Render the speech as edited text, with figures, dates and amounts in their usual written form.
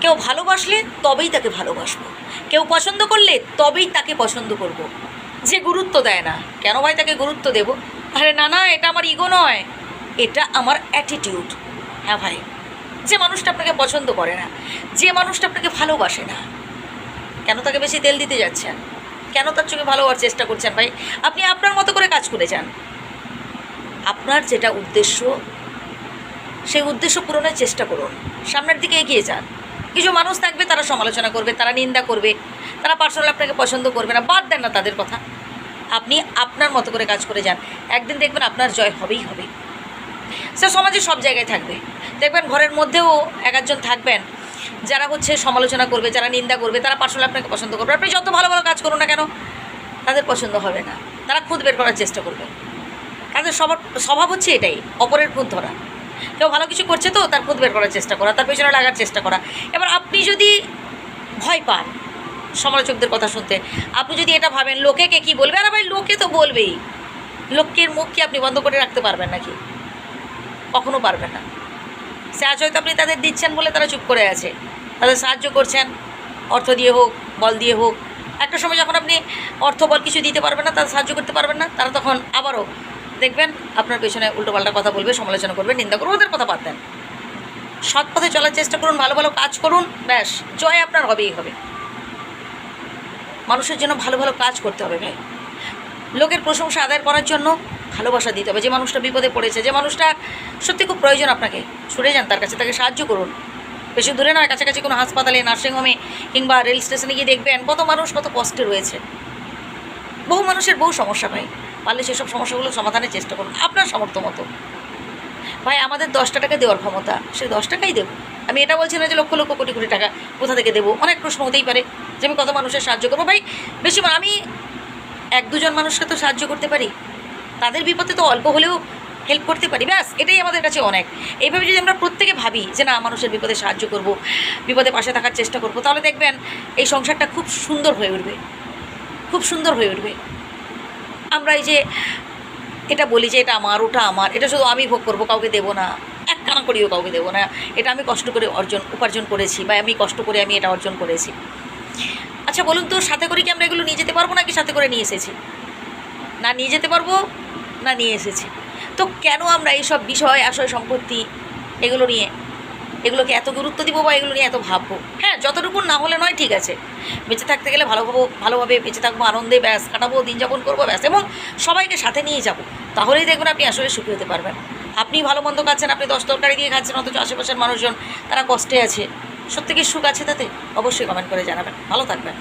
কেউ ভালোবাসলে তবেই তাকে ভালোবাসবো, কেউ পছন্দ করলে তবেই তাকে পছন্দ করব। যে গুরুত্ব দেয় না, কেন ভাই তাকে গুরুত্ব দেব? আরে না না, এটা আমার ইগো নয়, এটা আমার অ্যাটিটিউড। হ্যাঁ ভাই, যে মানুষটা আপনাকে পছন্দ করে না, যে মানুষটা আপনাকে ভালোবাসে না, কেন তাকে বেশি তেল দিতে যাচ্ছেন? কেন তার চোখে ভালো হওয়ার চেষ্টা করছেন? ভাই আপনি আপনার মতো করে কাজ করে যান। আপনার যেটা উদ্দেশ্য, সেই উদ্দেশ্য পূরণের চেষ্টা করুন, সামনের দিকে এগিয়ে যান। কিছু মানুষ থাকবে, তারা সমালোচনা করবে, তারা নিন্দা করবে, তারা পার্সোনালি আপনাকে পছন্দ করবে না, বাদ দেন না তাদের কথা। আপনি আপনার মতো করে কাজ করে যান, একদিন দেখবেন আপনার জয় হবেই হবে। সে সমাজে সব জায়গায় থাকবে, দেখবেন ঘরের মধ্যেও এক একজন থাকবেন যারা হচ্ছে সমালোচনা করবে, যারা নিন্দা করবে, তারা পার্সোনালি আপনাকে পছন্দ করবে। আপনি যত ভালো ভালো কাজ করুন না কেন, তাদের পছন্দ হবে না, তারা খুঁত বের করার চেষ্টা করবে। তাদের স্বভাব হচ্ছে এটাই, অপরের খুঁত ধরা। কেউ ভালো কিছু করছে তো তার খুঁত বের করার চেষ্টা করা, তার পেছনে লাগার চেষ্টা করা। এবার আপনি যদি ভয় পান সমালোচকদের কথা শুনতে, আপনি যদি এটা ভাবেন লোকে কে কী বলবে, আরে ভাই লোকে তো বলবেই, লোকের মুখ কি আপনি বন্ধ করে রাখতে পারবেন নাকি? কখনো পারবেন না। সে আজ হয়তো আপনি তাদের দিচ্ছেন বলে তারা চুপ করে আছে, তাদের সাহায্য করছেন, অর্থ দিয়ে হোক, বল দিয়ে হোক। একটা সময় যখন আপনি অর্থ বল কিছু দিতে পারবেন না, তাদের সাহায্য করতে পারবেন না, তারা তখন আবারও দেখবেন আপনার পেছনে উল্টোপাল্টা কথা বলবে, সমালোচনা করবে, নিন্দা করবে। ওদের কথা বাদ দেন, সৎ পথে চলার চেষ্টা করুন, ভালো ভালো কাজ করুন, ব্যাস জয় আপনার হবেই হবে। মানুষের জন্য ভালো ভালো কাজ করতে হবে ভাই। লোকের প্রশংসা আদায় করার জন্য ভালোবাসা দিতে হবে। যে মানুষটা বিপদে পড়েছে, যে মানুষটা সত্যি খুব প্রয়োজন আপনাকে, ছুটে যান তার কাছে, তাকে সাহায্য করুন। বেশি দূরে নয়, কাছাকাছি কোনো হাসপাতালে, নার্সিংহোমে কিংবা রেল স্টেশনে গিয়ে দেখবেন কত মানুষ কত কষ্টে রয়েছে। বহু মানুষের বহু সমস্যা ভাই, পারলে সেসব সমস্যাগুলো সমাধানের চেষ্টা করুন আপনার সামর্থ্য মতো। ভাই আমাদের 10 টাকা দেওয়ার ক্ষমতা, সে 10 টাকাই দেবো। আমি এটা বলছি না যে লক্ষ লক্ষ কোটি কোটি টাকা কোথা থেকে দেবো। অনেক প্রশ্ন হতেই পারে যে আমি কত মানুষের সাহায্য করবো। ভাই বেশি আমি 1-2 জন মানুষকে তো সাহায্য করতে পারি, তাদের বিপদে তো অল্প হলেও হেল্প করতে পারি, ব্যাস এটাই আমাদের কাছে অনেক। এইভাবে যদি আমরা প্রত্যেকে ভাবি যে না মানুষের বিপদে সাহায্য করব, বিপদে পাশে থাকার চেষ্টা করব, তাহলে দেখবেন এই সংসারটা খুব সুন্দর হয়ে উঠবে, খুব সুন্দর হয়ে উঠবে। আমরা এই যে এটা বলি যে এটা আমার, ওটা আমার, এটা শুধু আমি ভোগ করবো, কাউকে দেবো না, এক কানা করিও কাউকে দেবো না, এটা আমি কষ্ট করে উপার্জন করেছি, বা আমি কষ্ট করে আমি এটা অর্জন করেছি। আচ্ছা বলুন তো, সাথে করে কি আমরা এগুলো নিয়ে যেতে পারবো নাকি সাথে করে নিয়ে এসেছি? না নিয়ে যেতে পারবো, না নিয়ে এসেছি। তো কেন আমরা এইসব বিষয়, আশয়, সম্পত্তি এগুলোকে এত গুরুত্ব দিব বা এগুলো নিয়ে এত ভাববো? হ্যাঁ, যতটুকু না হলে নয়, ঠিক আছে, বেঁচে থাকতে গেলে ভালোভাবে বেঁচে থাকবো, আনন্দে ব্যাস কাটাবো, দিন যাপন করবো ব্যাস, এবং সবাইকে সাথে নিয়ে যাব। তাহলেই দেখবেন আপনি আসলে সুখী হতে পারবেন। আপনি ভালো মন্দ খাচ্ছেন, আপনি 10 তরকারি দিয়ে খাচ্ছেন, অথচ আশেপাশের মানুষজন তারা কষ্টে আছে, সত্যি কি সুখ আছে তাতে? অবশ্যই কমেন্ট করে জানাবেন। ভালো থাকবেন।